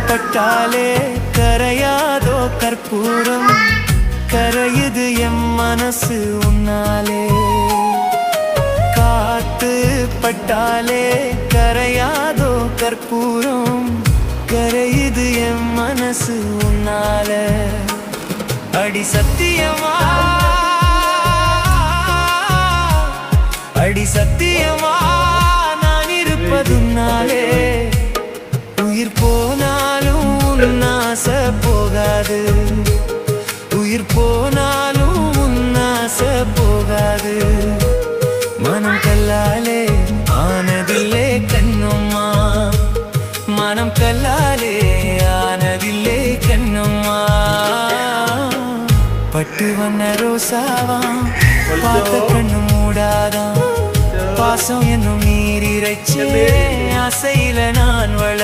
பட்டாலே கரையாதோ கற்பூரம், கரையுது எம் மனசு உன்னாலே. காத்து பட்டாலே கரையாதோ கற்பூரம், கரையுது எம் மனசு உன்னால. அடி சத்தியமா, அடி சத்தியமா நான் இருப்பதுன்னாலே. உயிர் போனாலும் உன்னாச போகாது, உயிர் போனாலும் உன்னாச போகாது. மனம் கல்லாலே ஆனதில்லே கண்ணும்மா, மனம் கல்லாலே ஆனதில்லே கண்ணும்மா. பட்டு வண்ண ரோசாவா பார்த்த கண்ணு மூடாதான், பாசம் என்னும் நீரிரைச்சே ஆசையில நான் வள